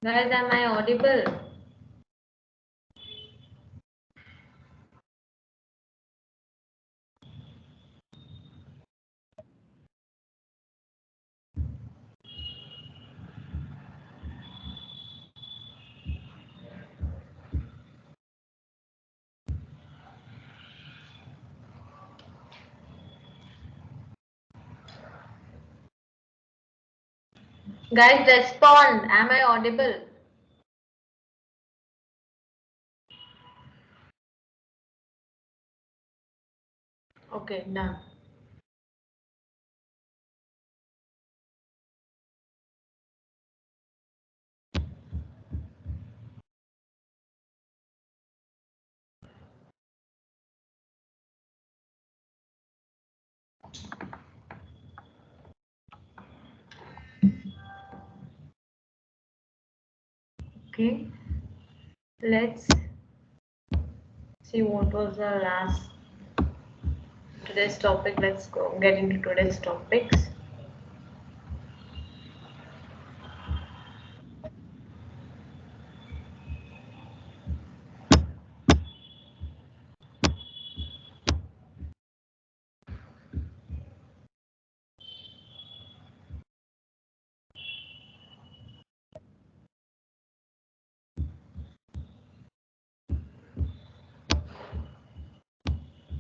Guys, am I audible? Guys, respond. Am I audible? Okay, done. Okay, let's see what was the last today's topic. Let's go get into today's topics.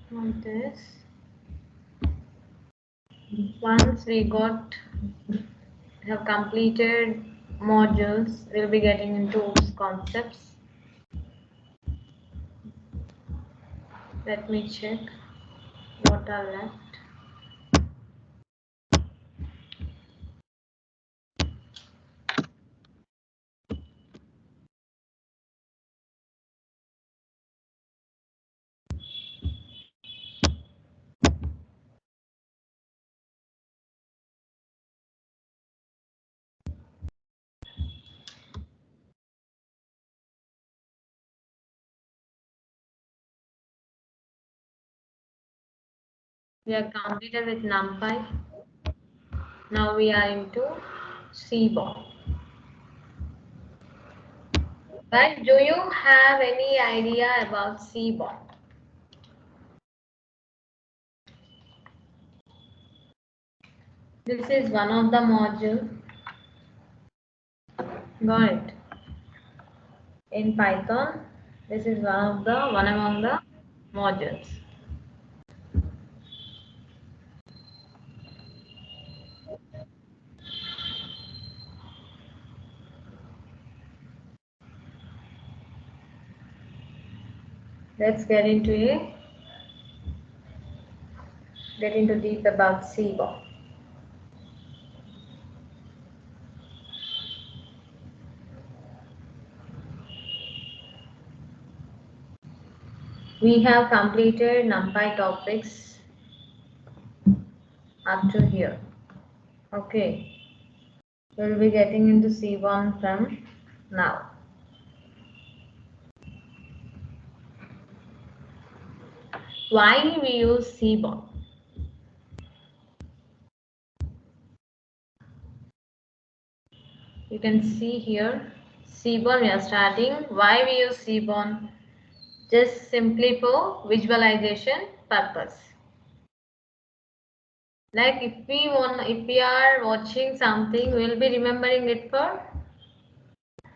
On this, once we have completed modules, we'll be getting into concepts. Let me check what are left. We are completed with NumPy. Now we are into Seaborn. Guys, do you have any idea about Seaborn? This is one of the modules. Got it. In Python, this is one among the modules. Let's get into deep about Seaborn. We have completed NumPy topics up to here. Okay, we'll be getting into Seaborn from now. Why we use Seaborn? You can see here, Seaborn we are starting. Why we use Seaborn? Just simply for visualization purpose. Like if we are watching something, we'll be remembering it for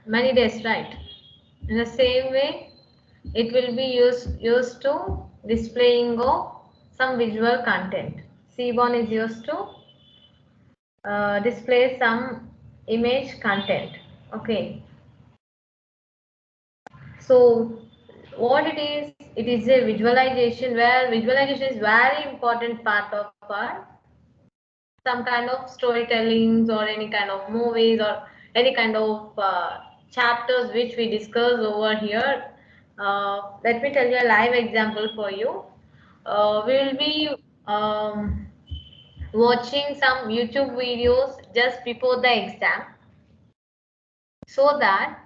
many days, right? In the same way, it will be used to displaying of some visual content. Seaborn is used to display some image content. Okay. So what it is a visualization, where visualization is very important part of our some kind of storytellings or any kind of movies or any kind of chapters which we discuss over here. Let me tell you a live example for you. We will be watching some YouTube videos just before the exam, so that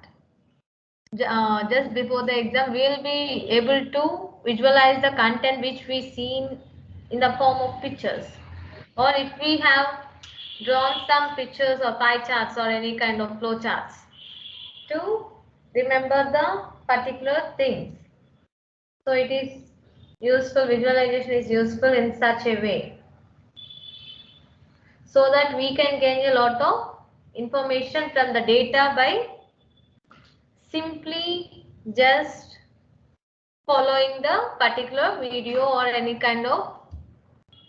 just before the exam we will be able to visualize the content which we seen in the form of pictures, or if we have drawn some pictures or pie charts or any kind of flow charts, to remember the particular things. So it is useful, visualization is useful in such a way, so that we can gain a lot of information from the data by simply just following the particular video or any kind of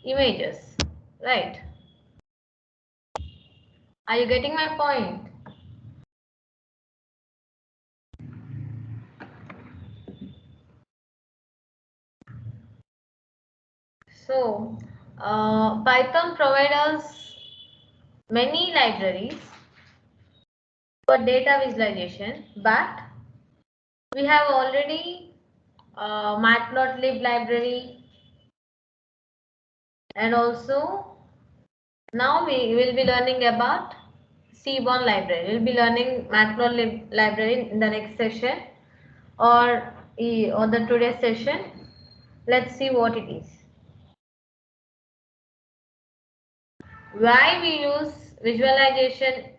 images, right? Are you getting my point? So Python provides us many libraries for data visualization, but we have already matplotlib library, and also now we will be learning about Seaborn library. We will be learning matplotlib library in the next session, or on the today's session. Let's see what it is. Why we use visualization,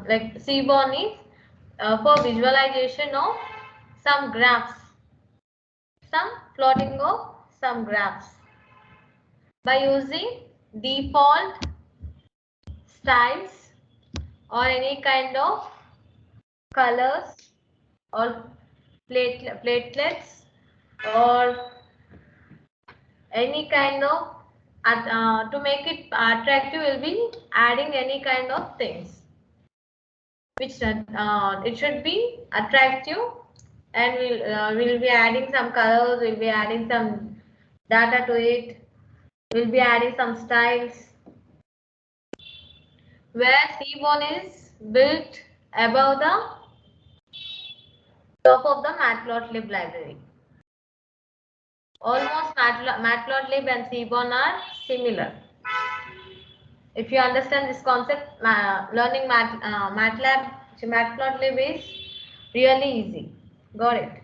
like Seaborn is for visualization of some graphs, some plotting of some graphs by using default styles or any kind of colors or platelets or any kind of to make it attractive, will be adding any kind of things which it should be attractive, and we'll be adding some colors, we'll be adding some data to it, we'll be adding some styles, where Seaborn is built above the top of the matplotlib library. Almost matplotlib and Seaborn are similar. If you understand this concept, learning matplotlib is really easy. Got it?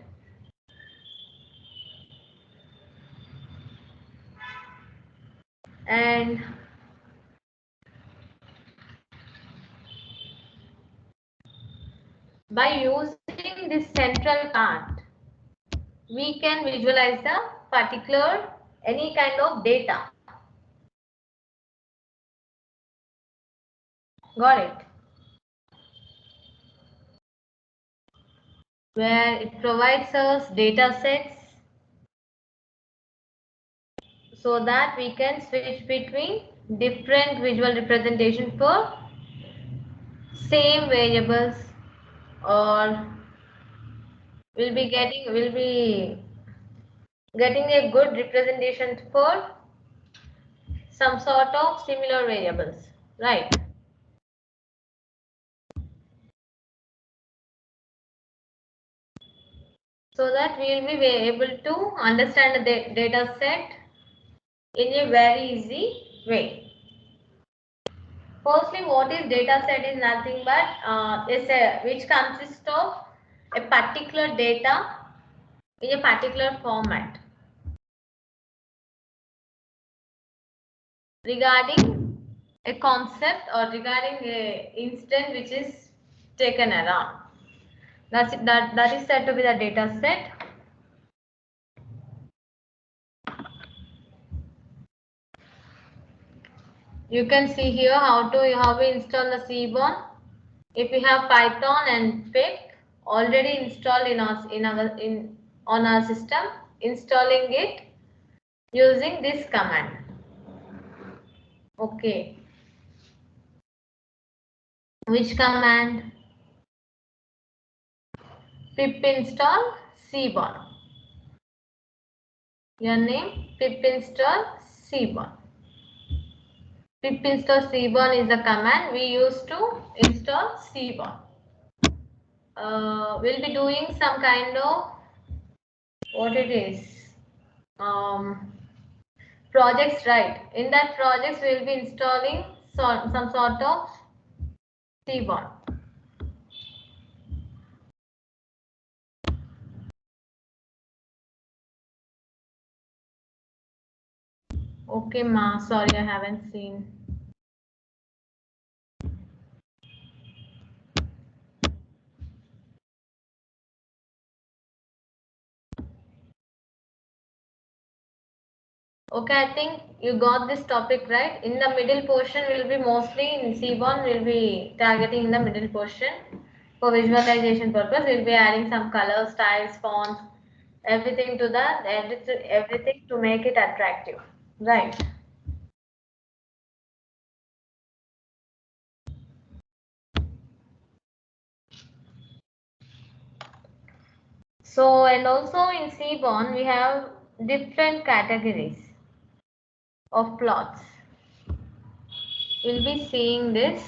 And by using this central part, we can visualize the particular any kind of data. Got it? Where it provides us data sets so that we can switch between different visual representation for same variables, or we'll be getting a good representation for some sort of similar variables, right? So that we will be able to understand the data set in a very easy way. Firstly, what is data set is nothing but which consists of a particular data in a particular format regarding a concept or regarding a instant which is taken around. That is said to be the data set. You can see here how we install the Seaborn. If we have Python and pip already installed on our system, installing it using this command. Okay. Which command? Pip install Seaborn. Your name pip install Seaborn. Pip install Seaborn is the command we use to install Seaborn. We'll be doing some kind of what it is projects, right? In that projects we will be installing some sort of Seaborn. Okay, ma. Sorry, I haven't seen. Okay, I think you got this topic right. In the middle portion will be mostly in Seaborn, will be targeting in the middle portion. For visualization purpose, we'll be adding some color, styles, fonts, everything to that, everything to make it attractive. Right. So, and also in Seaborn, we have different categories of plots. We'll be seeing this.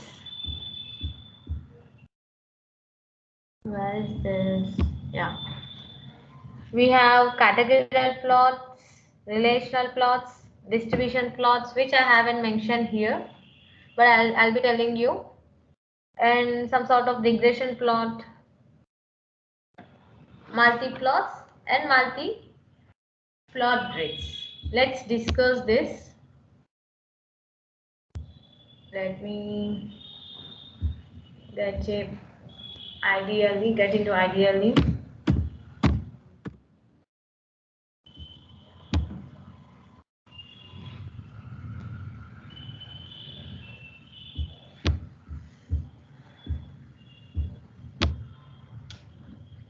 Where is this? Yeah. We have categorical plots, relational plots, distribution plots, which I haven't mentioned here, but I'll be telling you, and some sort of regression plot, multi-plots, and multi-plot grids. Let's discuss this. Let me get into ideally.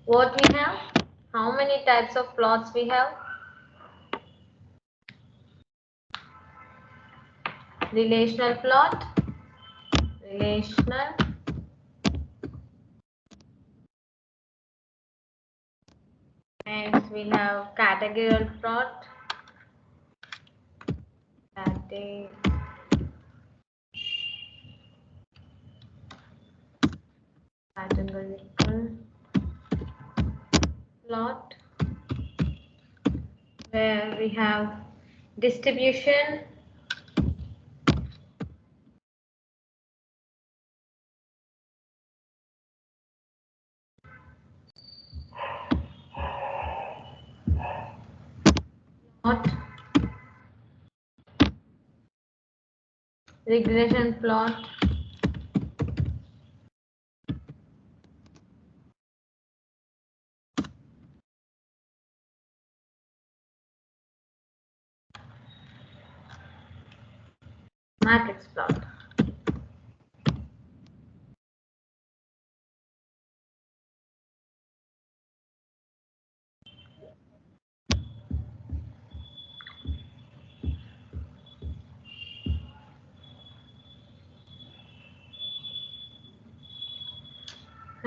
What we have? How many types of plots we have? Relational plot, relational, next we have categorical plot, categorical plot, where we have distribution, plot, regression plot, matrix plot.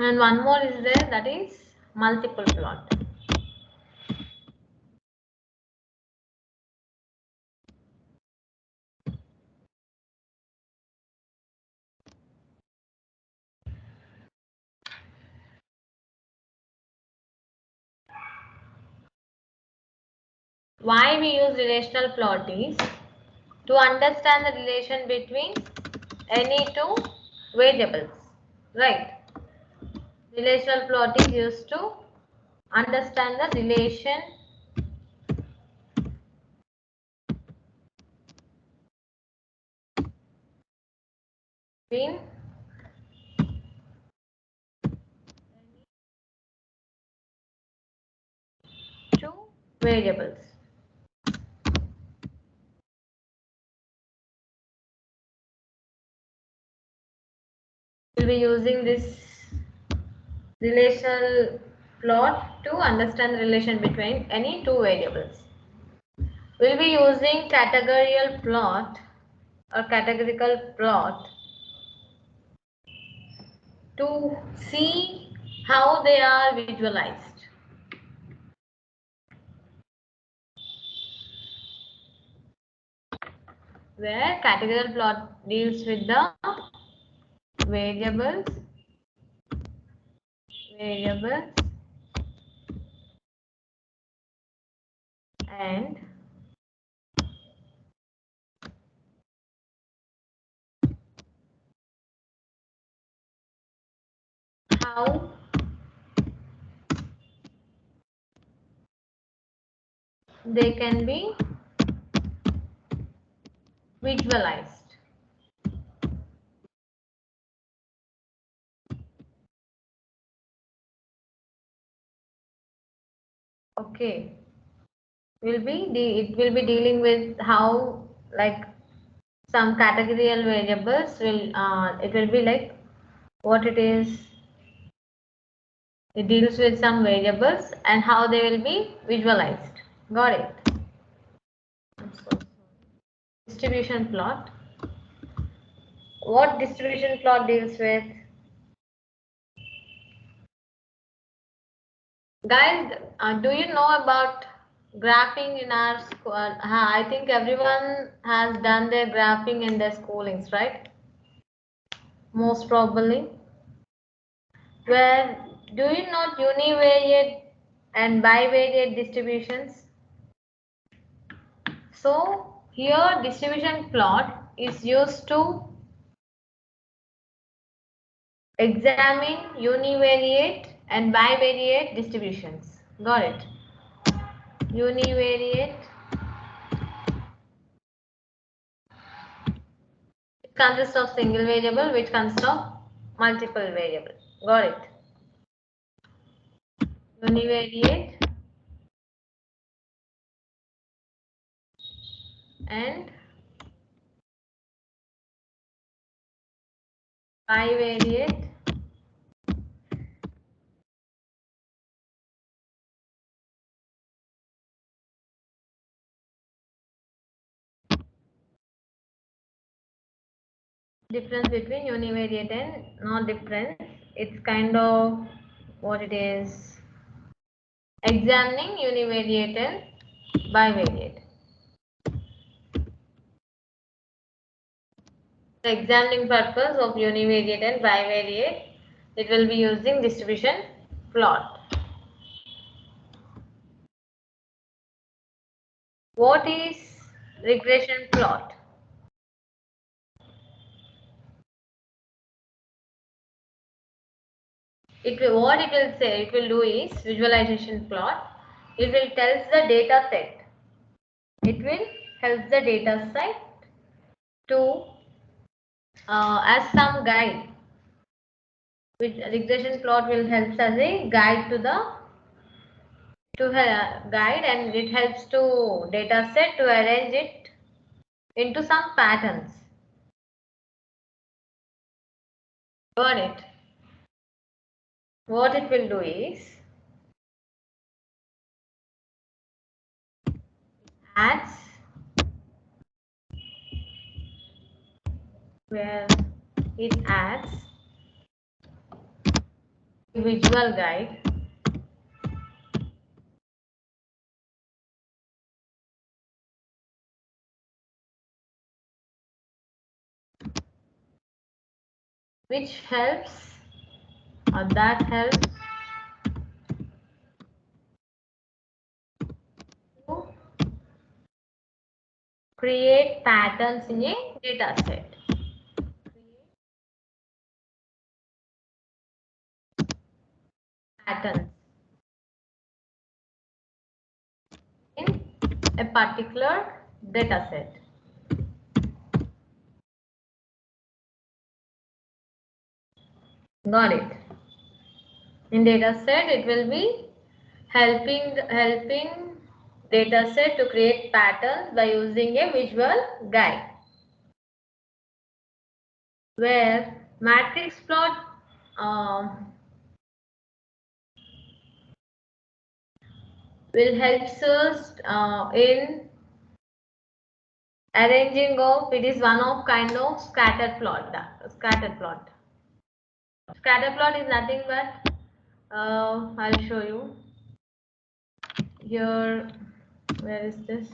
And one more is there, that is multiple plot. Why we use relational plot is to understand the relation between any two variables, right? Relational plot is used to understand the relation between two variables. We'll be using this relational plot to understand the relation between any two variables. We'll be using categorical plot or categorical plot to see how they are visualized. Where categorical plot deals with the variables and how they can be visualized. Okay. it will be dealing with how, like, some categorical variables will it will be like what it is. It deals with some variables and how they will be visualized. Got it? I'm so sorry. Distribution plot. What distribution plot deals with? Guys, do you know about graphing in our school? I think everyone has done their graphing in their schoolings, right? Most probably. Where do you know univariate and bivariate distributions? So here distribution plot is used to examine univariate and bivariate distributions. Got it? Univariate consists of single variable which consists of multiple variable. Got it? Univariate and bivariate difference between univariate and not difference. It's kind of what it is, examining univariate and bivariate. The examining purpose of univariate and bivariate, it will be using distribution plot. What is regression plot? What it will say, it will do is visualization plot. It will tells the data set. It will help the data set to as some guide. Which regression plot will help as a guide to the guide, and it helps to data set to arrange it into some patterns. Got it? What it will do is adds where it adds a visual guide which helps or that helps to create patterns in a data set. Patterns in a particular data set. Got it? In data set, it will be helping data set to create patterns by using a visual guide. Where matrix plot will help us in arranging of, it is one of kind of scatter plot. Scatter plot is nothing but I'll show you here. Where is this?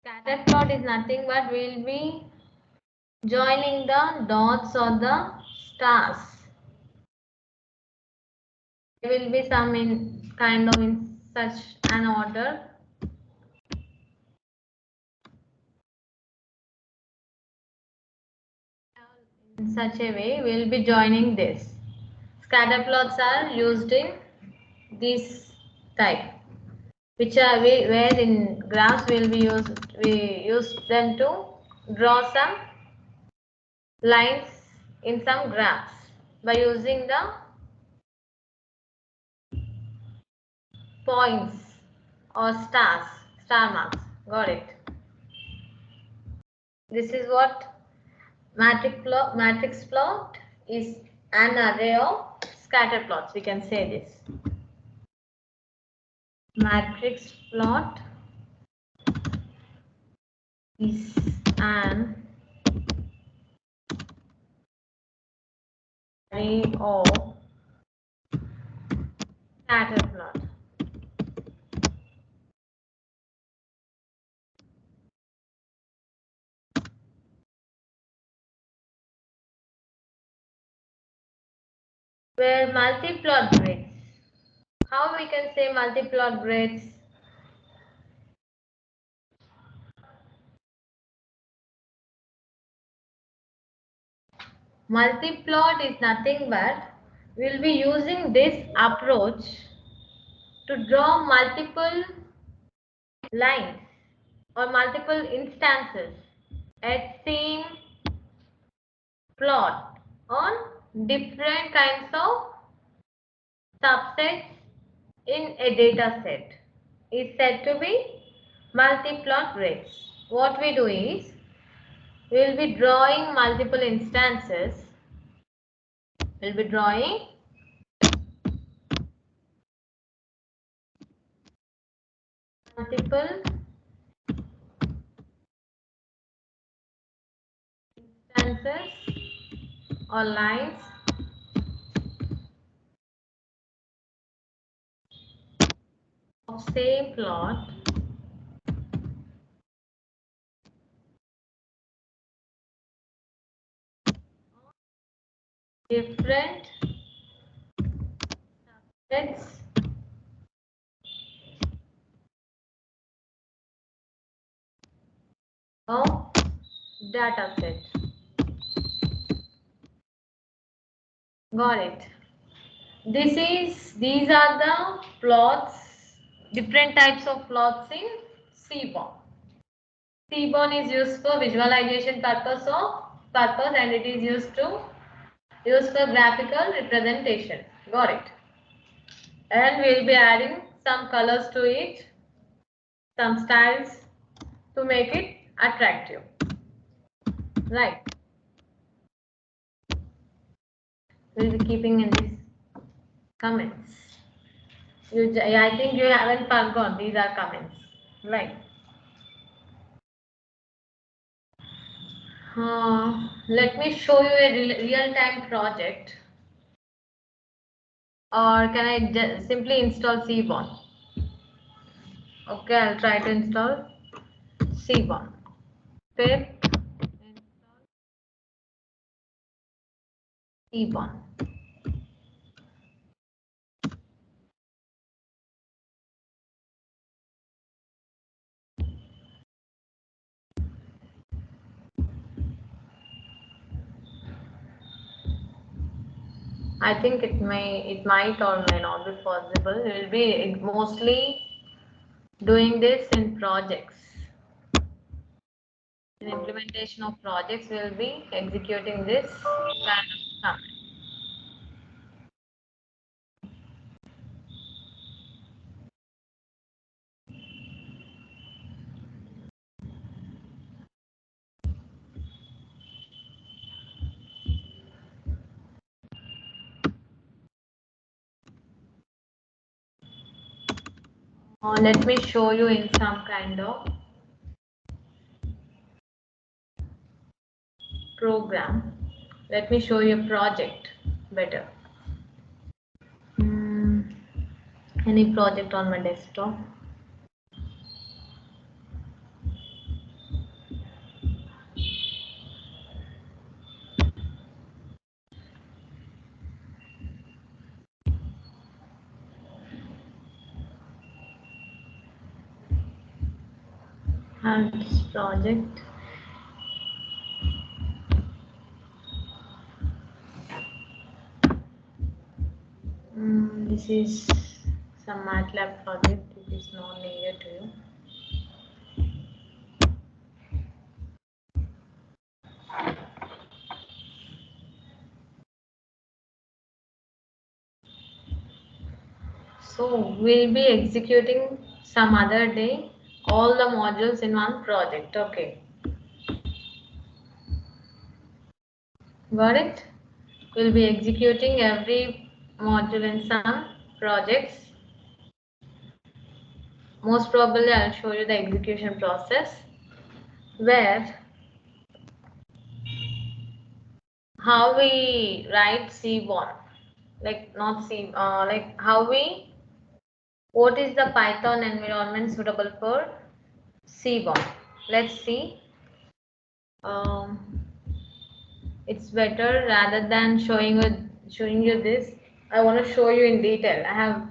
Scatter plot is nothing but we'll be joining the dots or the stars. There will be some in kind of in such an order. In such a way, we will be joining this. Scatter plots are used in this type, which are where in graphs we use them to draw some lines in some graphs by using the points or stars, star marks. Got it. This is what matrix plot is, an array of scatter plots. We can say this. Matrix plot is an array of scatter plot. Where multi-plot grids. How we can say multi-plot grids? Multi-plot is nothing but we'll be using this approach to draw multiple lines or multiple instances at same plot on different kinds of subsets in a data set is said to be multi-plot grids. What we do is we will be drawing multiple instances. We'll be drawing multiple instances or lines of same plot different subsets of data set. Got it. These are the plots, different types of plots in Seaborn. Seaborn is used for visualization purpose and it is used for graphical representation. Got it. And we'll be adding some colors to it, some styles to make it attractive. Right. We'll be keeping in these comments. I think you haven't forgotten. These are comments. Right. Let me show you a real-time project. Or can I simply install Seaborn? Okay, I'll try to install Seaborn. Pip install Seaborn. I think it might or may not be possible. We will be mostly doing this in projects. In implementation of projects, we will be executing this kind of command. Let me show you in some kind of program. Let me show you a project better. Any project on my desktop. And this project. This is some MATLAB project. It is not needed to you. So we'll be executing some other day all the modules in one project. Okay, got it? We'll be executing every module in some projects. Most probably I'll show you the execution process where how we write Cborn, like not C, like how we, what is the Python environment suitable for Cborn. Let's see. It's better rather than showing you this. I want to show you in detail. I have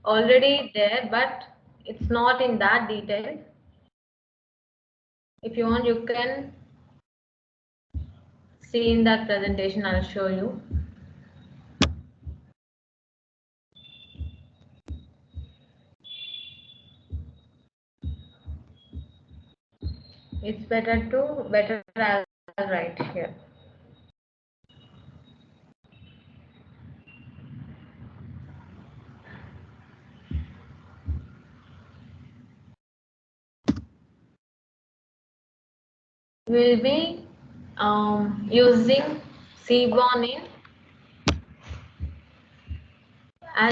already there, but it's not in that detail. If you want, you can see in that presentation. I'll show you. It's better I'll write here. We'll be using Cborn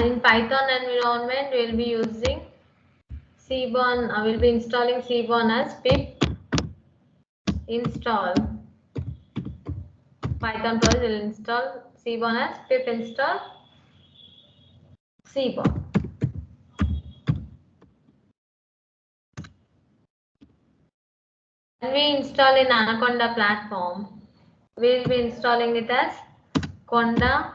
in Python environment. We'll be using Cborn. We'll be installing Cborn as pip install. Python project will install Cborn as pip install Cborn. When we install in Anaconda platform, we will be installing it as Conda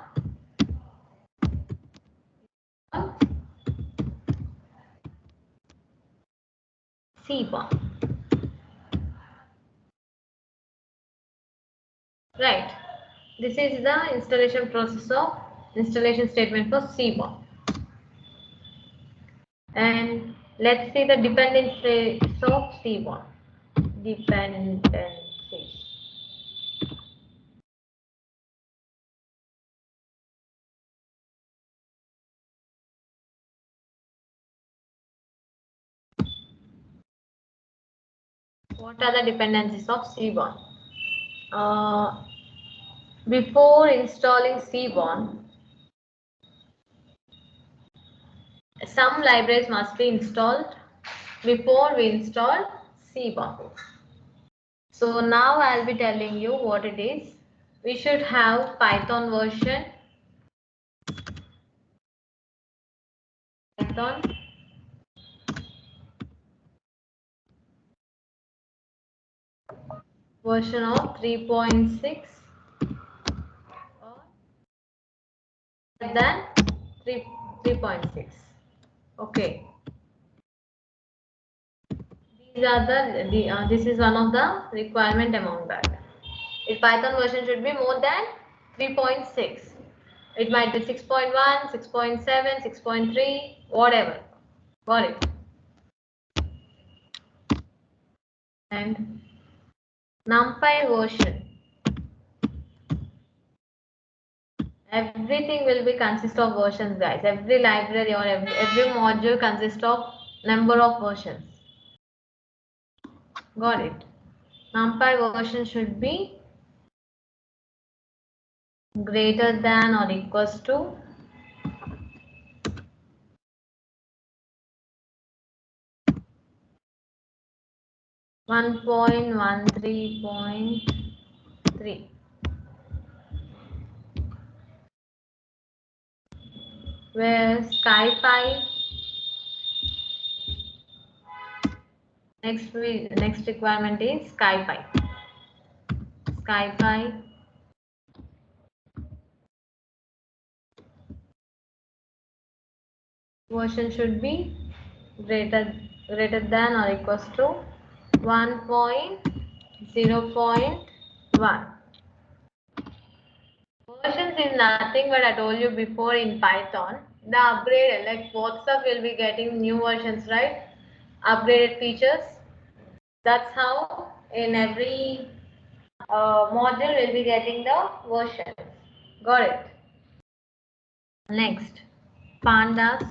Cborn. Right. This is the installation process of installation statement for Cborn. And let's see the dependencies of Cborn. Dependencies. What are the dependencies of Cborn? Before installing Cborn, some libraries must be installed before we install Cborn. So now I'll be telling you what it is. We should have Python version 3.6 or than 3.6. Okay. These are this is one of the requirement among that. If Python version should be more than 3.6. It might be 6.1, 6.7, 6.3, whatever. Got it. And NumPy version. Everything will be consist of versions, guys. Every library or every module consists of number of versions. Got it. NumPy version should be greater than or equals to 1.13.3. Where SkyPy next requirement is SkyPy. SkyPy version should be greater than or equals to 1.0.1. Versions is nothing but I told you before in Python. The upgraded, like WhatsApp will be getting new versions, right? Upgraded features. That's how in every module will be getting the versions. Got it? Next. pandas,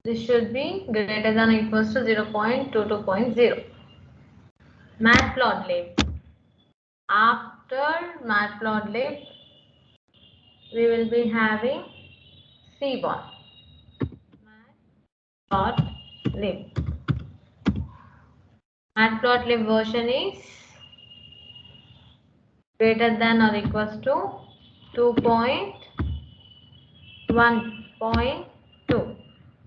this should be greater than or equals to 0.22.0. Matplotlib. After matplotlib, we will be having Seaborn. Matplotlib. Matplotlib version is greater than or equals to 2.1.2.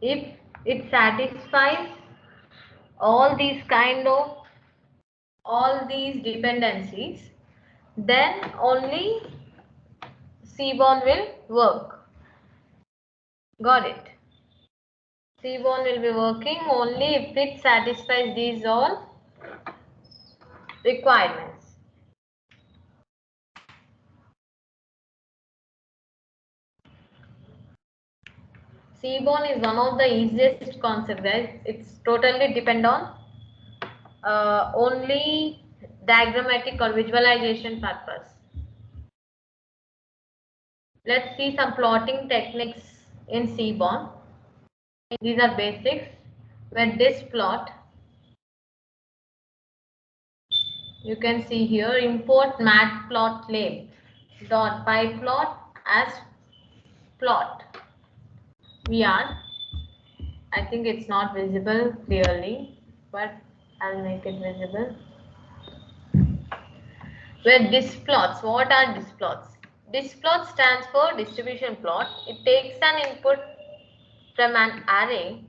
If it satisfies all these dependencies, then only Seaborn will work. Got it? Seaborn will be working only if it satisfies these all requirements. Seaborn is one of the easiest concepts, guys. It's totally depend on only diagrammatic or visualization purpose. Let's see some plotting techniques in Seaborn. These are basics. With this plot, you can see here import matplotlib dot pyplot as plot. I think it's not visible clearly, but I'll make it visible. Where displots, what are displots? Displot stands for distribution plot. It takes an input from an array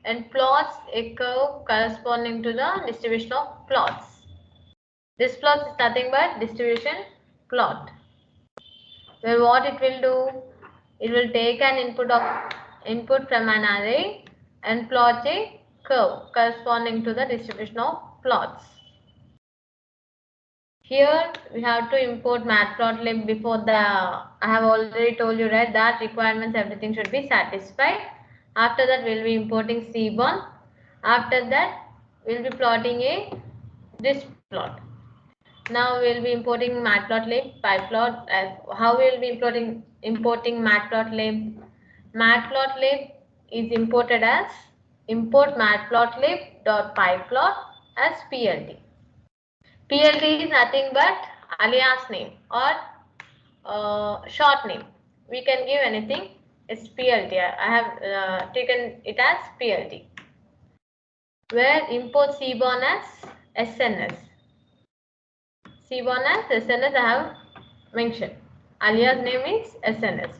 and plots a curve corresponding to the distribution of plots. Displot is nothing but distribution plot. Where what it will do? It will take an input from an array and plot a curve corresponding to the distribution of plots. Here we have to import matplotlib before I have already told you, right, that requirements everything should be satisfied. After that we will be importing Seaborn. After that we will be plotting this plot. Now we will be importing matplotlib, pyplot. How we will be importing matplotlib? Matplotlib is imported as import matplotlib.pyplot as PLT. PLT is nothing but alias name or short name. We can give anything. It's PLT. I have taken it as PLT. Where import Seaborn as SNS. Seaborn as SNS I have mentioned. Alias name is SNS.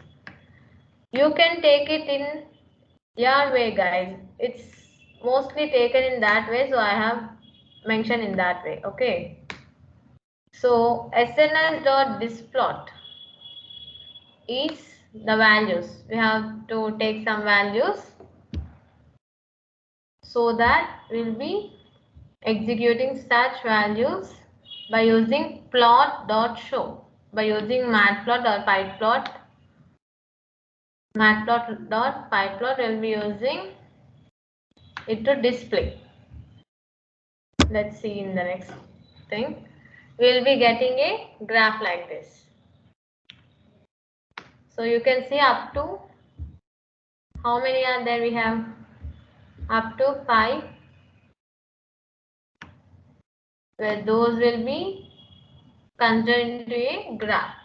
You can take it in your way, guys. It's mostly taken in that way, so I have mentioned in that way. Okay. So SNS.displot is the values. We have to take some values so that we'll be executing such values by using plot.show. By using matplot.pyplot, we'll be using it to display. Let's see in the next thing. We'll be getting a graph like this. So you can see up to how many are there? We have up to 5, where those will be considered into a graph.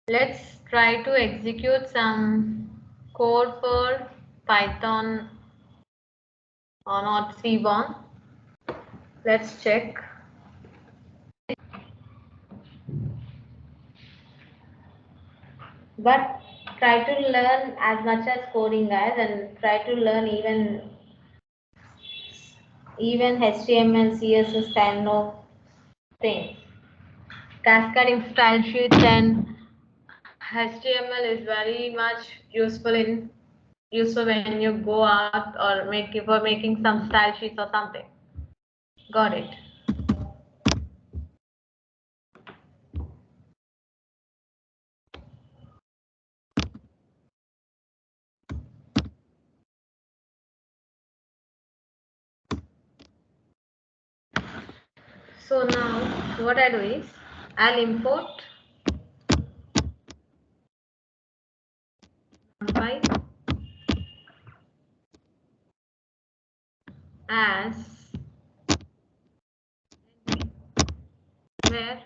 Let's try to execute some code for Python or not Seaborn. Let's check. But try to learn as much as coding, guys, and try to learn even even HTML, CSS kind of thing. Cascading style sheets and HTML is very much useful when you go out or for making some style sheets or something. Got it. So now what I do is I'll import file as where,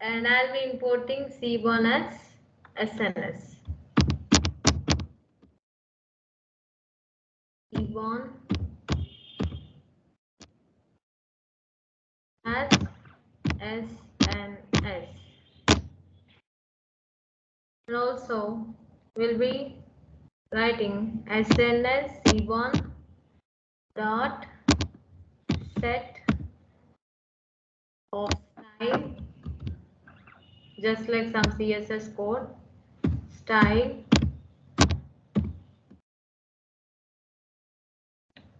and I'll be importing Cborn as SNS. Cborn as SNS. And also we'll be writing SNS Cborn dot set of style, just like some CSS code, style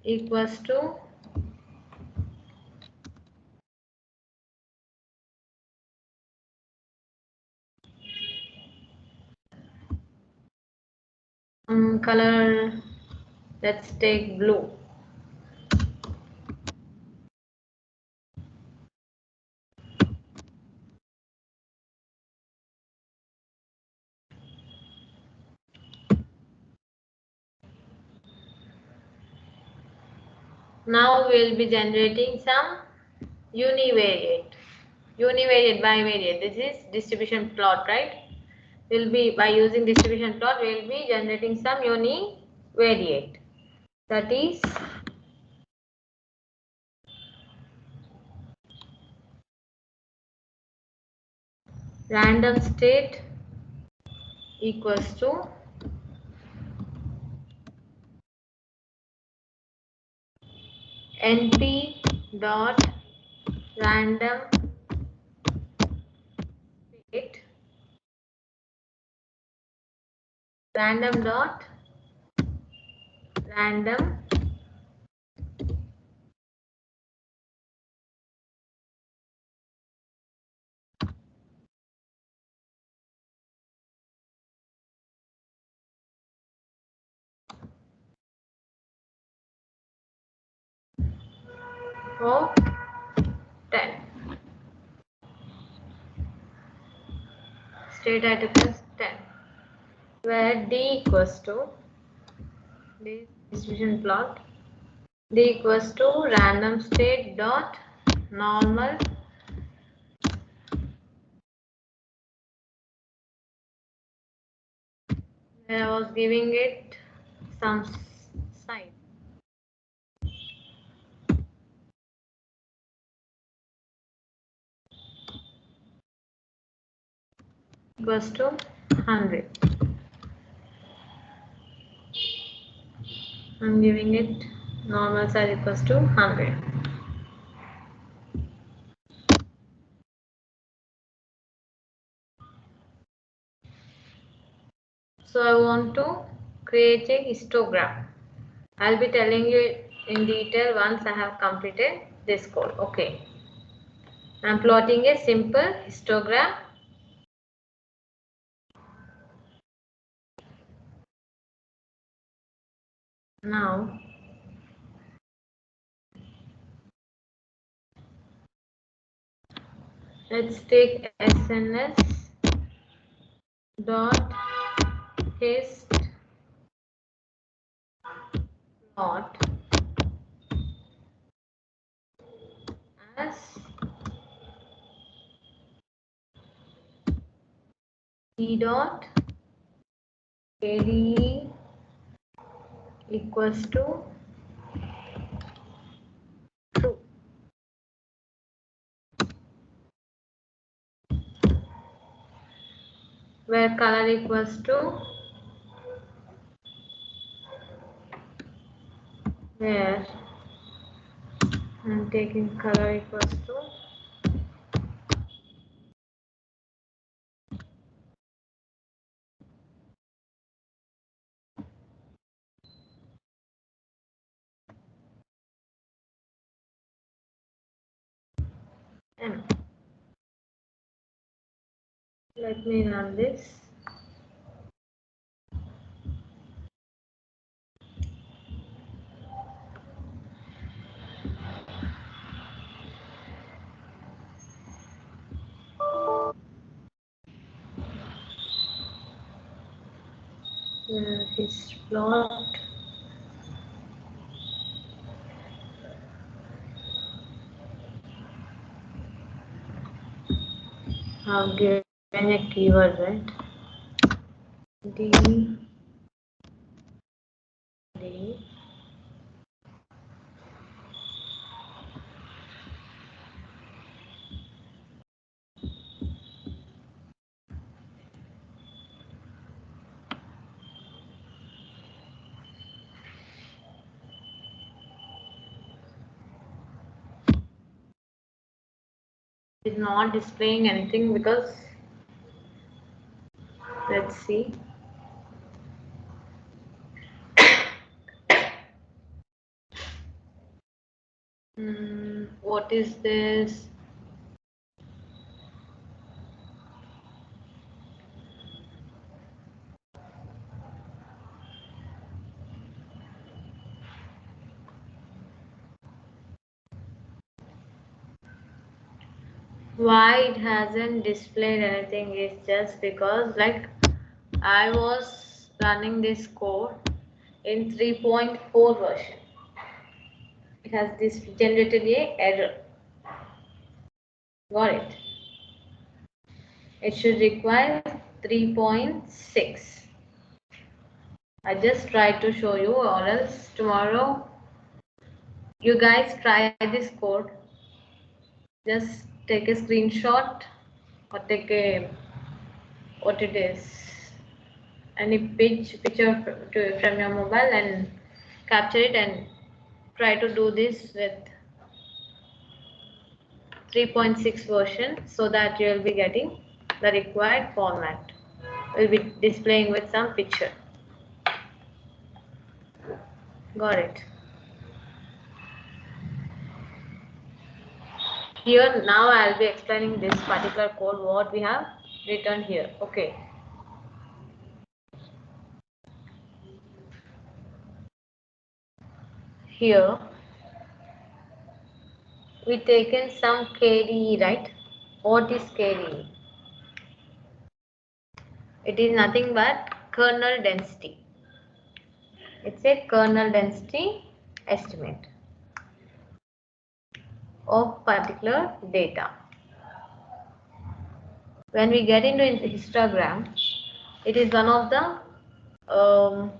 equals to color, let's take blue. Now we'll be generating some univariate. Univariate, bivariate. This is distribution plot, right? We'll be, by using distribution plot, we'll be generating some univariate. That is random state equals to np dot random state random dot random of 10. State I took as 10, where d equals to this distribution plot, d equals to random state dot normal where I was giving it some size equals to 100. I'm giving it normal size equals to 100. So I want to create a histogram. I'll be telling you in detail once I have completed this code. Okay. I'm plotting a simple histogram. Now let's take SNS dot hist plot as d dot kde equals to true, where color equals to where I'm taking color equals to M. Let me run this. His plot. I've given a keyword, right? D D is not displaying anything because let's see. What is this? Why it hasn't displayed anything is just because like I was running this code in 3.4 version. It has this generated a error. Got it? It should require 3.6. I just tried to show you, or else tomorrow you guys try this code. Just take a screenshot or take a what it is any picture from your mobile and capture it and try to do this with 3.6 version so that you will be getting the required format. Will be displaying with some picture. Got it? Here now I'll be explaining this particular code what we have written here. Okay. Here we taken some KDE, right? What is KDE? It is nothing but kernel density. It's a kernel density estimate of particular data. When we get into histogram, it is one of the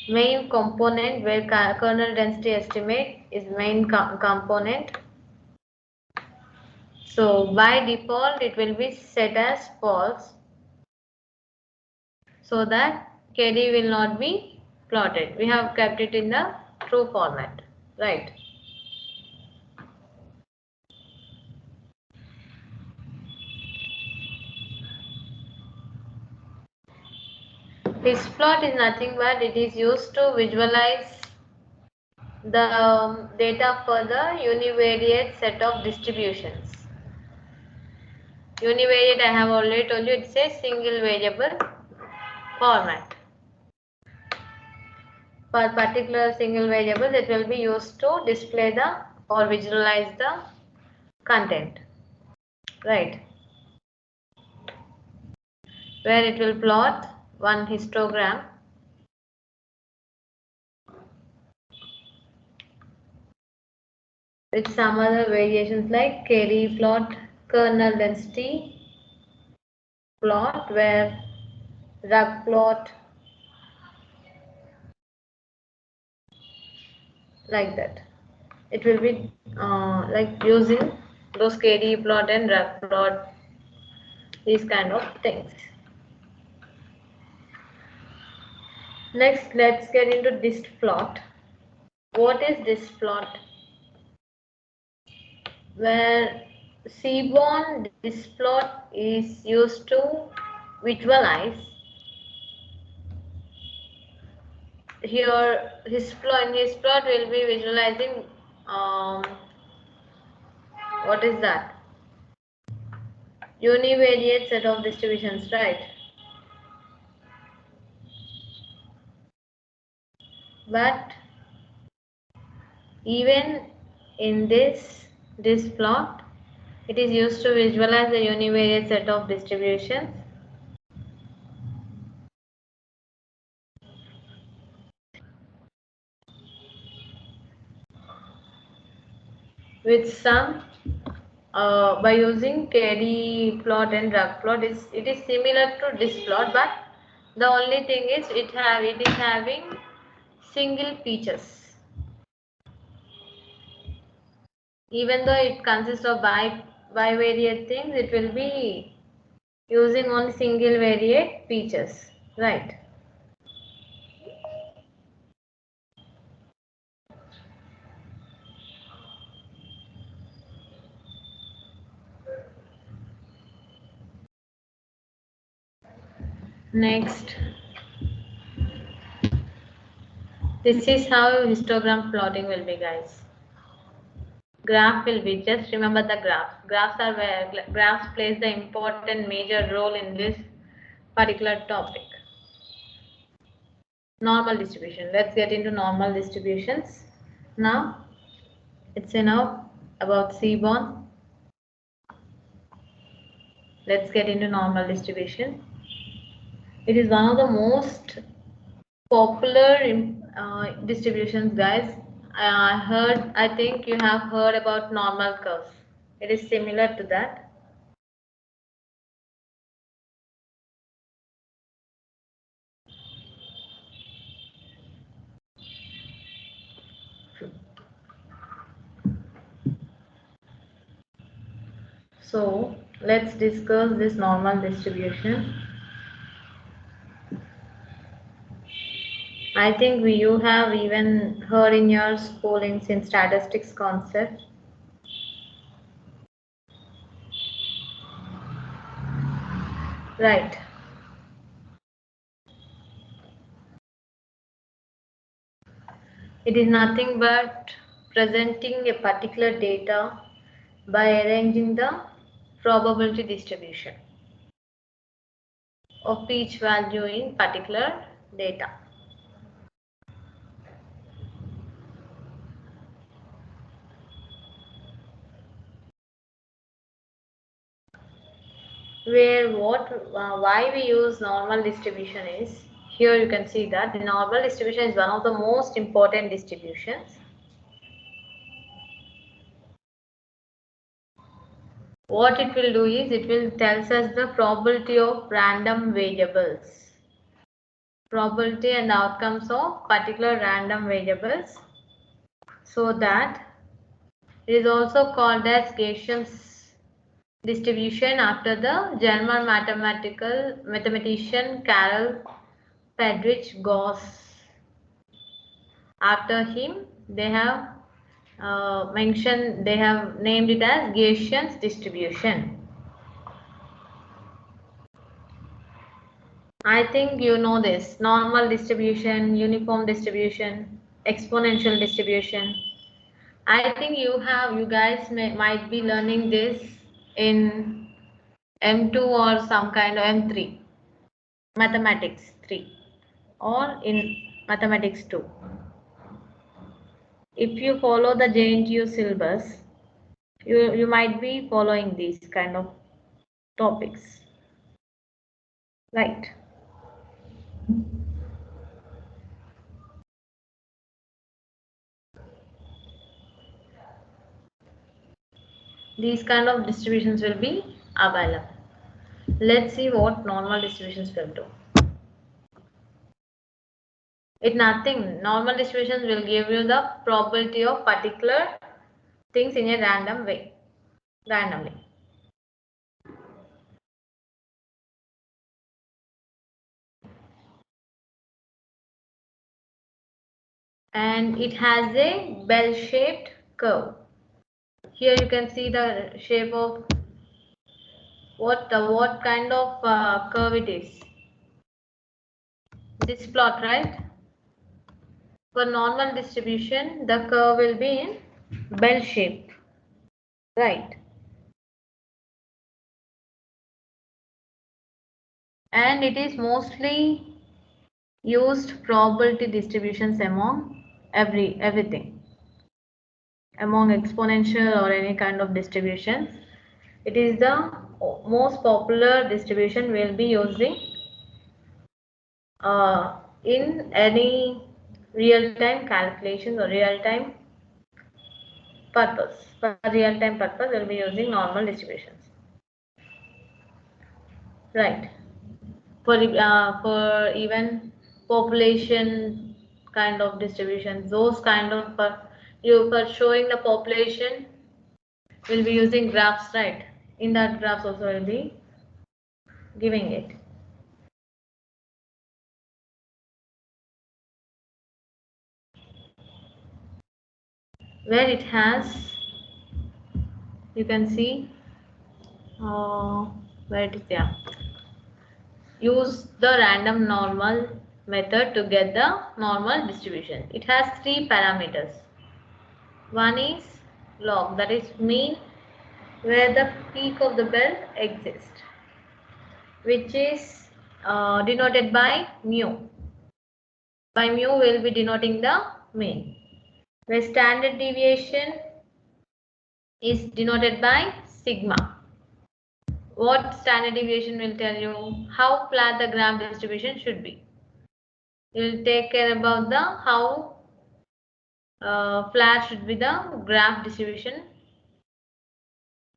main component where kernel density estimate is main component. So by default it will be set as false so that KD will not be plotted. We have kept it in the true format, right? This plot is nothing but it is used to visualize the data for the univariate set of distributions. Univariate, I have already told you, it's a single variable format. For particular single variable, it will be used to display the or visualize the content, right? Where it will plot one histogram with some other variations like KD plot, kernel density plot, where rug plot, like that. It will be like using those KD plot and rug plot, these kind of things. Next, let's get into dist plot. What is dist plot? where seaborne displot is used to visualize. Here his plot will be visualizing um, what is that? Univariate set of distributions, right? But even in this plot, it is used to visualize the univariate set of distributions with some by using KD plot and drug plot. It is similar to this plot, but the only thing is it is having single features. Even though it consists of bivariate things, it will be using only single variate features, right? Next, this is how histogram plotting will be, guys. Graph will be, just remember the graphs. Graphs are where graphs plays the important major role in this particular topic. Normal distribution. Let's get into normal distributions. Now, it's enough about seaborne. Let's get into normal distribution. It is one of the most popular distributions, guys. I think you have heard about normal curves. It is similar to that. So let's discuss this normal distribution. I think you have even heard in your schoolings in statistics concept. Right. It is nothing but presenting a particular data by arranging the probability distribution of each value in particular data. Where why we use normal distribution is, here you can see that the normal distribution is one of the most important distributions. What it will do is it will tells us the probability of random variables, probability and outcomes of particular random variables, so that it is also called as Gaussian's distribution after the German mathematician Carl Friedrich Gauss. After him, they have they have named it as Gaussian's distribution. I think you know this: normal distribution, uniform distribution, exponential distribution. I think you guys might be learning this in M2 or some kind of M3, mathematics 3, or in mathematics 2. If you follow the JNTU syllabus, you might be following these kind of topics, right? These kind of distributions will be available. Let's see what normal distributions will do. It nothing. Normal distributions will give you the probability of particular things in a random way, randomly. And it has a bell-shaped curve. Here you can see the shape of what kind of curve it is. This plot, right? For normal distribution, the curve will be in bell shape, right? And it is mostly used probability distributions among everything, among exponential or any kind of distributions. It is the most popular distribution we'll be using in any real-time calculations or real-time purpose. For real-time purpose, we'll be using normal distributions, right? For even population kind of distributions, those kind of for showing the population, we'll be using graphs, right? In that graphs also will be giving it. Where it has, you can see where it is there. Use the random normal method to get the normal distribution. It has three parameters. One is log, that is mean, where the peak of the belt exists, which is denoted by mu. By mu we will be denoting the mean. Where standard deviation is denoted by sigma. What standard deviation will tell you how flat the graph distribution should be. It will take care about the how flat should be the graph distribution,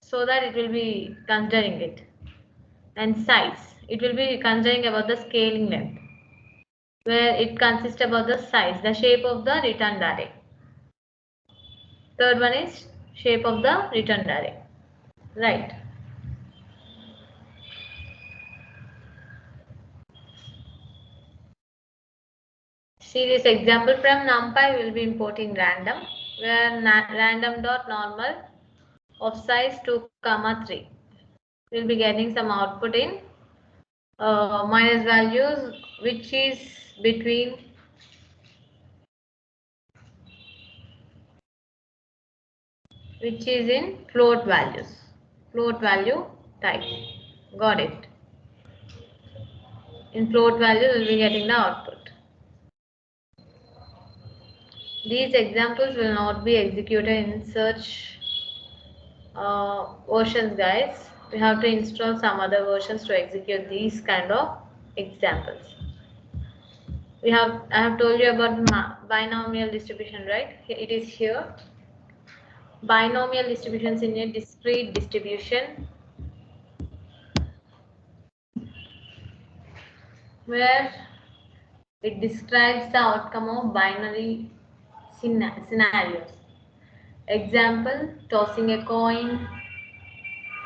so that it will be considering it. And size, it will be considering about the scaling length, where it consists about the size, the shape of the returned array. Third one is shape of the returned array, right? See this example from NumPy. We will be importing random, where random dot normal of size 2, 3. We will be getting some output in minus values, which is between in float values, float value type. Got it. In float value we will be getting the output. These examples will not be executed in search versions, guys. We have to install some other versions to execute these kind of examples. I have told you about binomial distribution, right? It is here. Binomial distributions in a discrete distribution, where it describes the outcome of binary scenarios. Example, tossing a coin.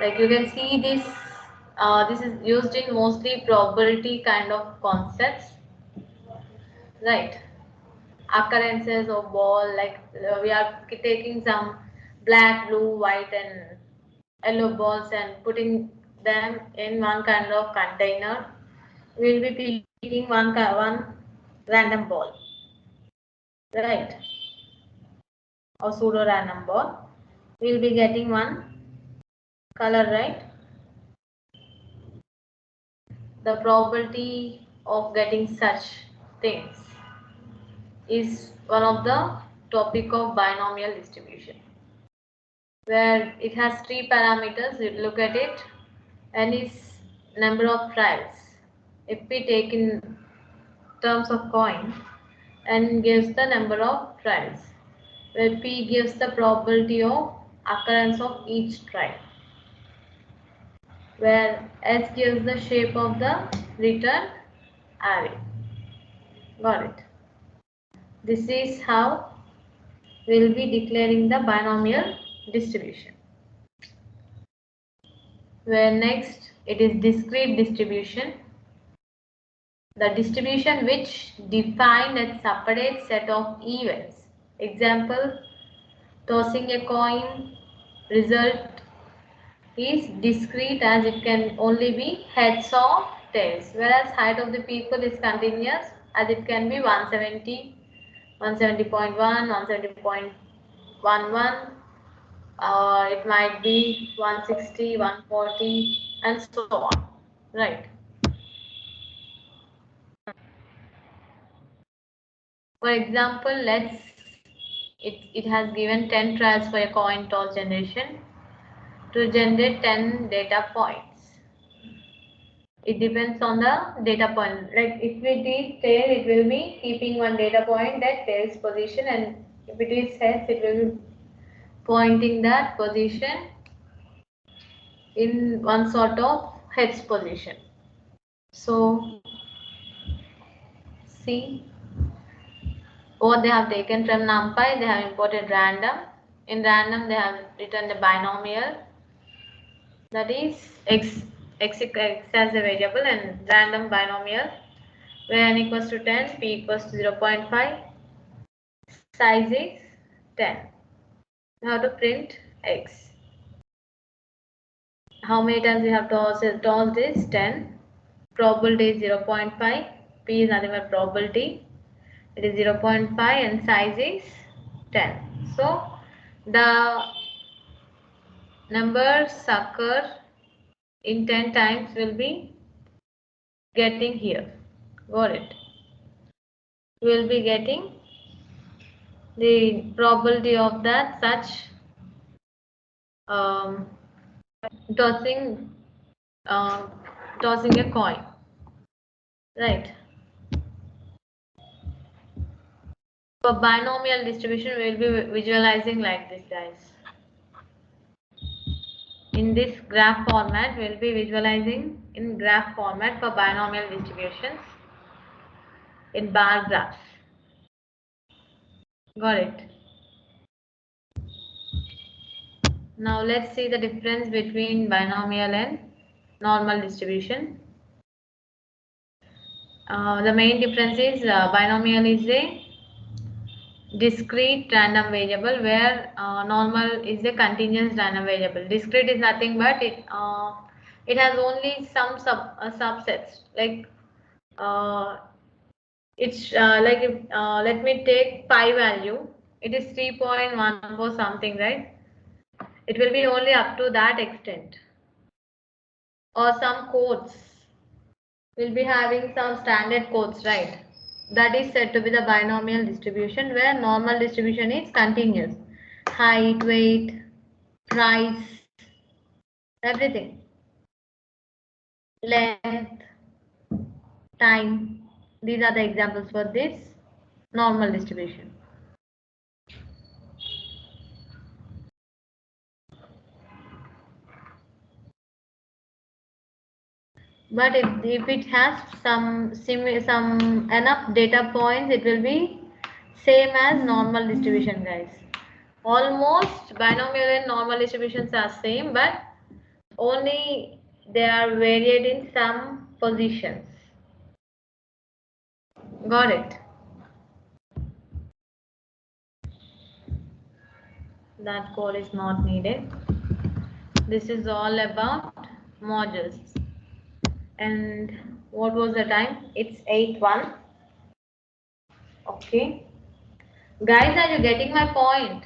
Like you can see this, this is used in mostly probability kind of concepts, right? Occurrences of ball, like we are taking some black, blue, white and yellow balls and putting them in one kind of container. We will be picking one random ball, right? Or pseudo random ball. We will be getting one color, right? The probability of getting such things is one of the topic of binomial distribution, where it has three parameters. You look at it, and is number of trials. If we take in terms of coin, and gives the number of trials, where p gives the probability of occurrence of each trial, where s gives the shape of the return array. Got it? This is how we will be declaring the binomial distribution. Where next it is discrete distribution, the distribution which define a separate set of events. Example, tossing a coin, result is discrete as it can only be heads or tails, whereas height of the people is continuous as it can be 170, 170.1, 170.11, or it might be 160, 140, and so on, right? For example, it has given 10 trials for a coin toss generation to generate 10 data points. It depends on the data point. Like if it is tail, it will be keeping one data point at tail's position, and if it is heads, it will be pointing that position in one sort of heads position. So see what they have taken from NumPy. They have imported random. In random, they have written the binomial, that is x as a variable, and random binomial where n equals to 10, p equals to 0.5, size is 10. Now to print x. How many times we have tossed is 10. Probability is 0.5. P is nothing but probability. It is 0.5 and size is 10. So the numbers occur in 10 times will be getting here. Got it? We will be getting the probability of that such um, tossing tossing a coin, right? For binomial distribution, we will be visualizing like this, guys. In this graph format, we will be visualizing in graph format for binomial distributions in bar graphs. Got it? Now let's see the difference between binomial and normal distribution. The main difference is binomial is a discrete random variable, where normal is a continuous random variable. Discrete is nothing but it has only some subsets. Like it's like if, let me take pi value. It is 3.14 something, right? It will be only up to that extent. Or some codes will be having some standard codes, right? That is said to be the binomial distribution, where normal distribution is continuous. Height, weight, price, everything. Length, time. These are the examples for this normal distribution. But if it has some enough data points, it will be same as normal distribution, guys. Almost binomial and normal distributions are same, but only they are varied in some positions. Got it? That code is not needed. This is all about modules. And what was the time? It's 8:01. Okay. Guys, are you getting my point?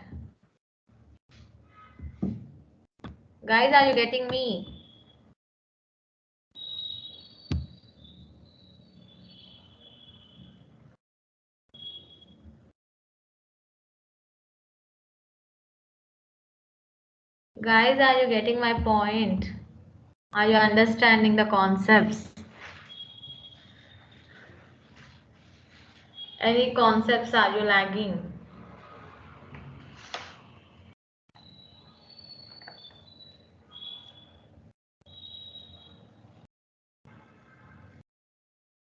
Guys, are you getting me? Guys, are you getting my point? Are you understanding the concepts? Any concepts are you lagging?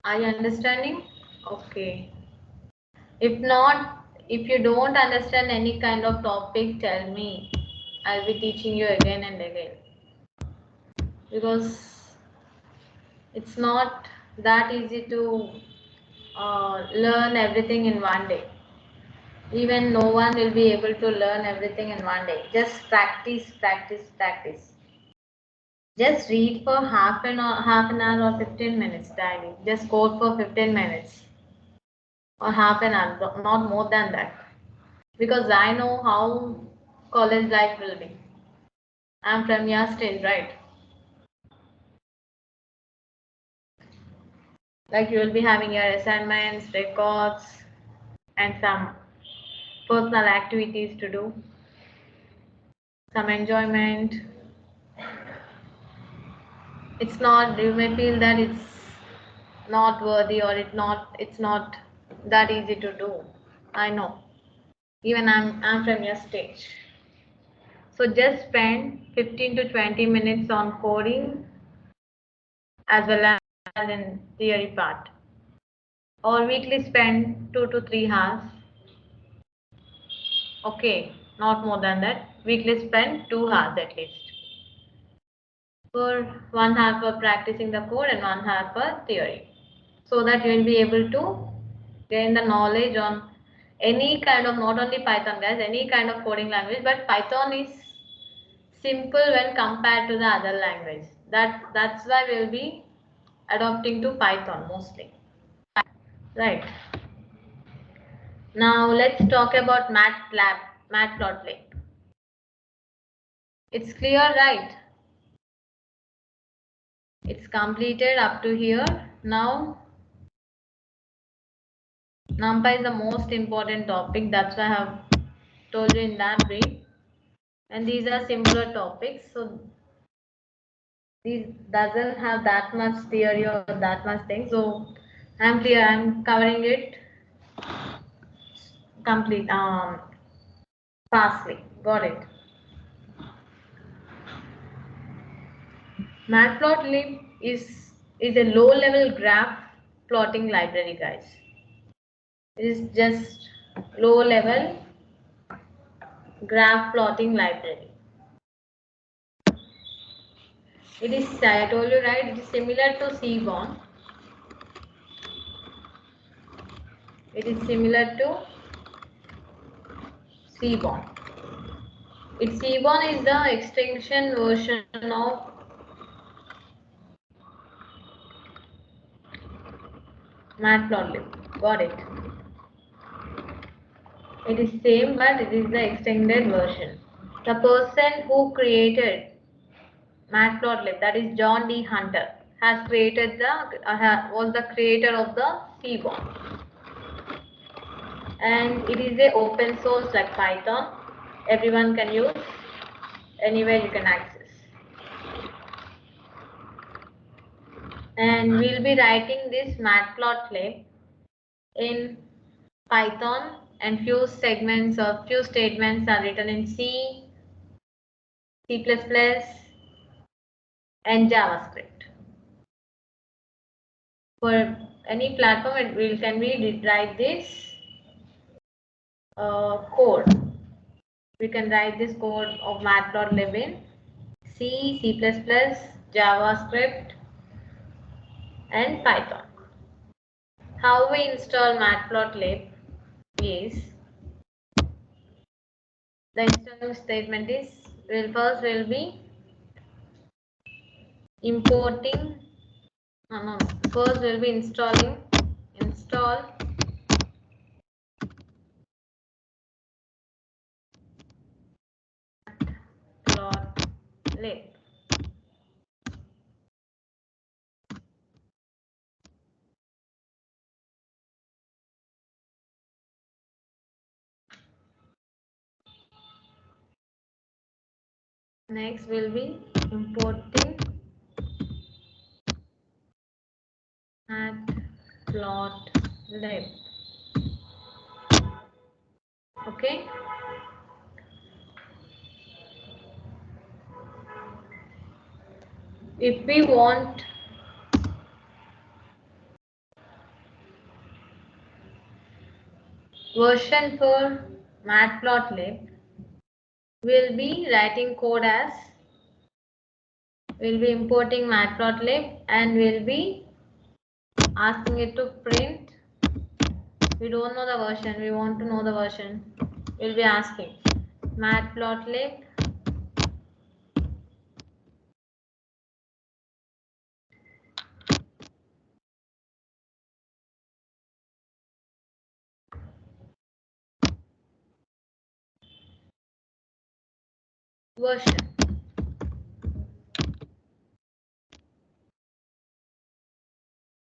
Are you understanding? Okay. If not, if you don't understand any kind of topic, tell me. I'll be teaching you again and again. Because it's not that easy to learn everything in one day. Even no one will be able to learn everything in one day. Just practice, practice, practice. Just read for half an hour or 15 minutes daily. Just code for 15 minutes or half an hour, not more than that. Because I know how college life will be. I'm from your stage, right? Like you will be having your assignments, records, and some personal activities to do, some enjoyment. It's not, you may feel that it's not worthy or it's not that easy to do. I know. Even I'm from your stage. So just spend 15 to 20 minutes on coding as well as in theory part. Or weekly spend 2 to 3 hours. Okay, not more than that. Weekly spend 2 hours at least. For 1 hour for practicing the code and 1 hour for theory. So that you will be able to gain the knowledge on any kind of, not only Python guys, any kind of coding language, but Python is simple when compared to the other language. That's why we'll be adopting to Python mostly. Right. Now let's talk about Matplotlib. It's clear, right? It's completed up to here. Now NumPy is the most important topic. That's why I have told you in that brief. And these are similar topics. So these doesn't have that much theory or that much thing. So I'm clear. I'm covering it complete fastly. Got it. Matplotlib is a low-level graph plotting library, guys. It is just low-level graph plotting library. It is, I told you right, it is similar to Seaborn. It is similar to Seaborn. Seaborn is the extension version of Matplotlib. Got it. It is same, but it is the extended version. The person who created Matplotlib, that is John D. Hunter, has created was the creator of the Seaborn, and it is a open source like Python. Everyone can use, anywhere you can access. And we'll be writing this Matplotlib in Python, and few segments or few statements are written in C, C++, and JavaScript. For any platform, can we write this code? We can write this code of Matplotlib in C, C++, JavaScript, and Python. How we install Matplotlib is, the install statement is, first we'll be importing, first we'll be installing, install Matplotlib. Next we'll be importing Matplotlib. Okay. If we want version for Matplotlib, we'll be writing code as, we'll be importing Matplotlib and we'll be asking it to print We don't know the version, we want to know the version. We'll be asking matplotlib version.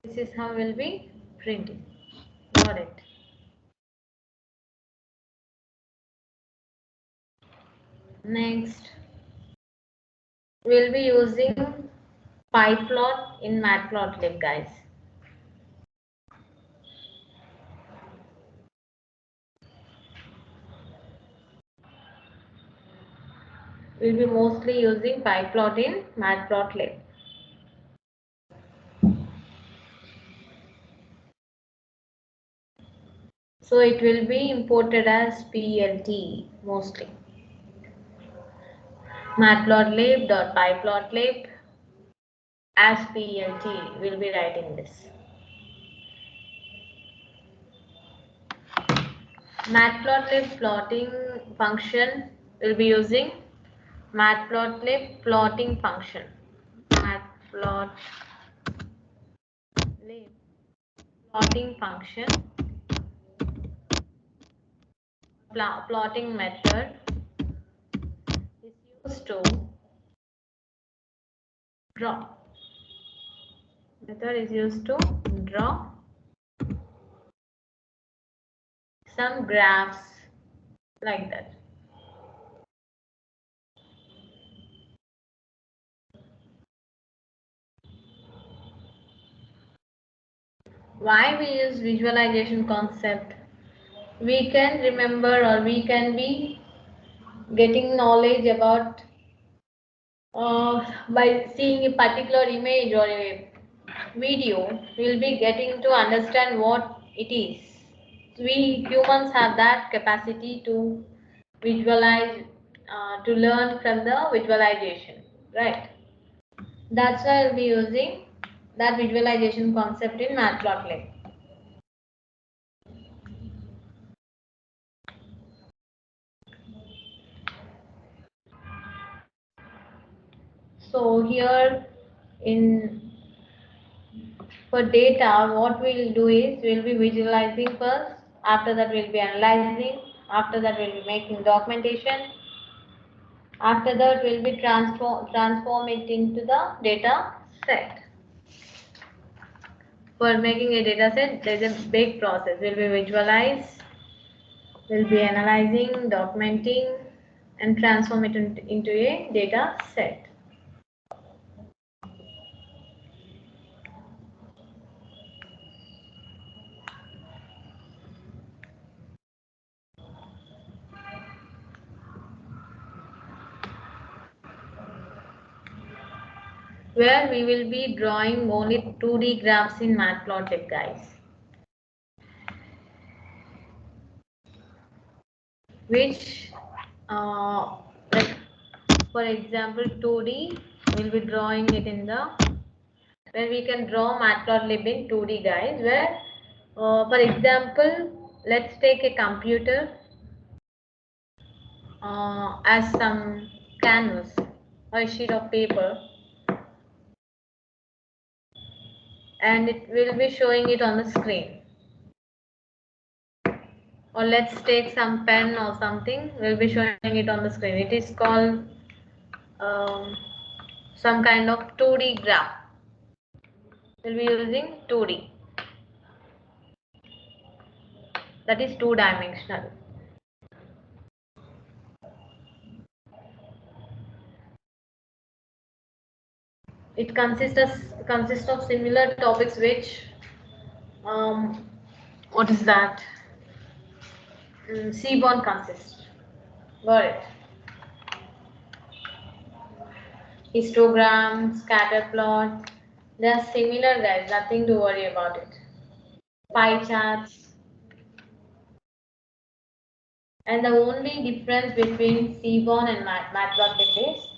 This is how we'll be printing. Got it. Next, we'll be using pyplot in matplotlib, guys. We'll be mostly using pyplot in matplotlib. So it will be imported as PLT mostly. Matplotlib.pyplotlib as PLT. We'll be writing this. Matplotlib plotting function will be using matplotlib plotting function. Matplotlib plotting function. Plotting method is used to draw. Method is used to draw some graphs like that. Why we use visualization concept? We can remember, or we can be getting knowledge about by seeing a particular image or a video. We'll be getting to understand what it is. We humans have that capacity to visualize, to learn from the visualization, right? That's why I'll be using that visualization concept in matplotlib. So here for data, what we'll do is we'll be visualizing first. After that, we'll be analyzing. After that, we'll be making documentation. After that, we'll be transform it into the data set. For making a data set, there's a big process. We'll be visualize, we'll be analyzing, documenting, and transform it into a data set. Where we will be drawing only 2D graphs in matplotlib, guys. Which, like for example, 2D, we'll be drawing it in the, where we can draw matplotlib in 2D, guys. Where, for example, let's take a computer as some canvas or a sheet of paper, and it will be showing it on the screen. Or let's take some pen or something, we'll be showing it on the screen. It is called some kind of 2D graph. We'll be using 2D. That is two-dimensional. It consists of similar topics which what is that? Seaborn consists. Got it. Histogram, scatter plot, they are similar, guys. Nothing to worry about it. Pie charts. And the only difference between Seaborn and Matplotlib is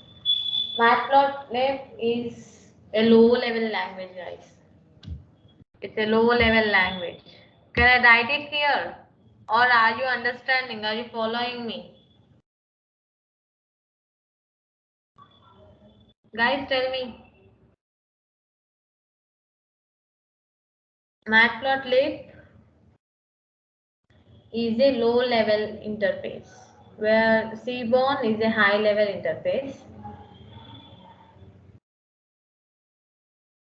Matplotlib is a low-level language, guys. It's a low-level language. Can I write it here? Or are you understanding? Are you following me? Guys, tell me. Matplotlib is a low level interface where Seaborn is a high level interface.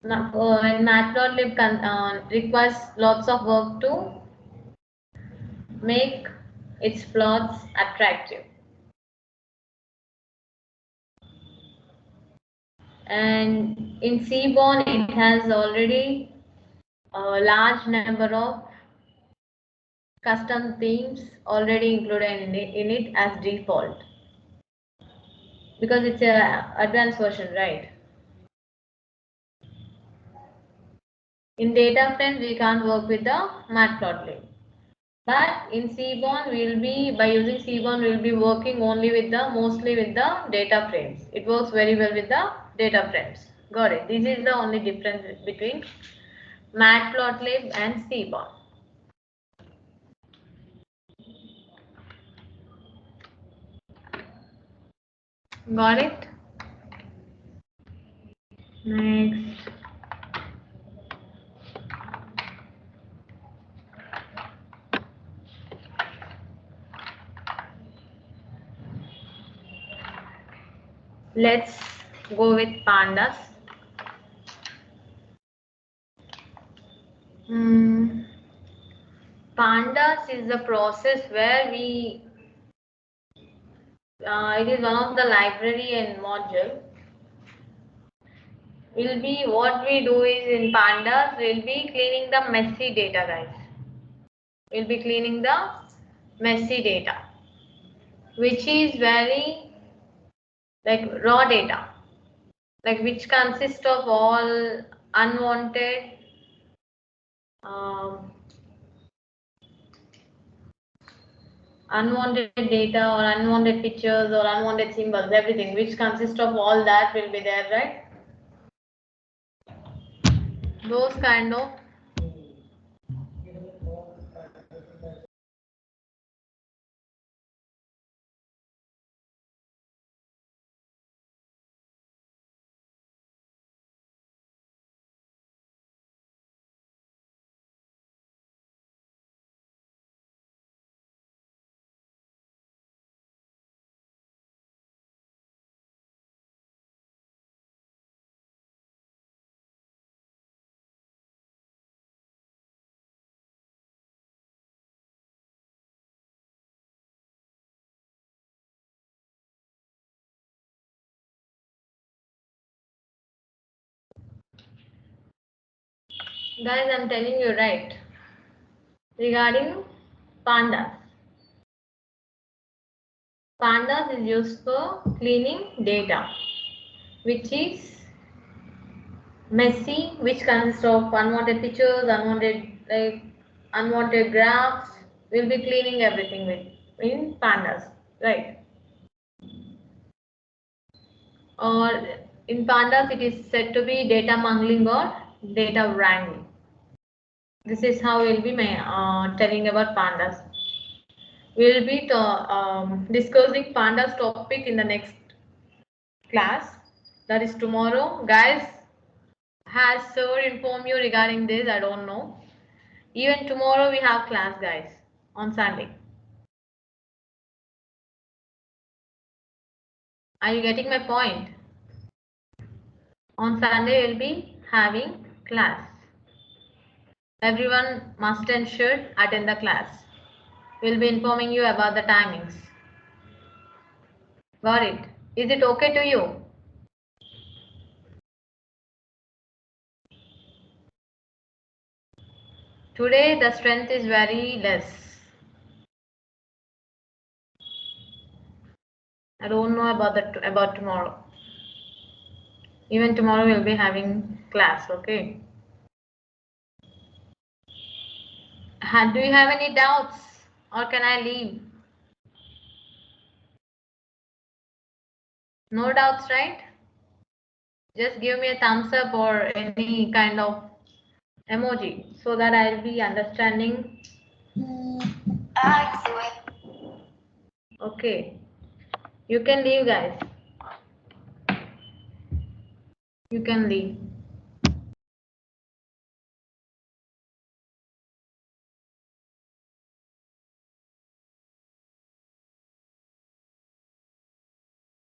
And Matplotlib requires lots of work to make its plots attractive. And in Seaborn, it has already a large number of custom themes already included in it as default, because it's a advanced version, right? In data frames, we can't work with the matplotlib, but in Seaborn, by using Seaborn, we'll be working mostly with the data frames. It works very well with the data frames. Got it? This is the only difference between matplotlib and Seaborn. Got it? Next. Let's go with pandas. Pandas is a process where it is one of the library and module. What we do is in pandas, we'll be cleaning the messy data, guys. We'll be cleaning the messy data, which is very like raw data, like which consists of all unwanted unwanted data or unwanted pictures or unwanted symbols, everything which consists of all that will be there, right? Those kind of guys, I'm telling you, right, regarding pandas. Pandas is used for cleaning data, which is messy, which consists of unwanted pictures, unwanted graphs. We'll be cleaning everything in pandas, right? Or in pandas, it is said to be data mangling or data wrangling. This is how we'll be telling about pandas. We'll be discussing pandas topic in the next class, that is tomorrow. Guys, has sir informed you regarding this? I don't know. Even tomorrow we have class, guys, on Sunday. Are you getting my point? On Sunday we'll be having class. Everyone must and should attend the class. We'll be informing you about the timings. Got it? Is it okay to you? Today the strength is very less. I don't know about tomorrow. Even tomorrow we'll be having class, okay? Do you have any doubts or can I leave? No doubts, right? Just give me a thumbs up or any kind of emoji so that I'll be understanding. Okay, you can leave, guys. You can leave.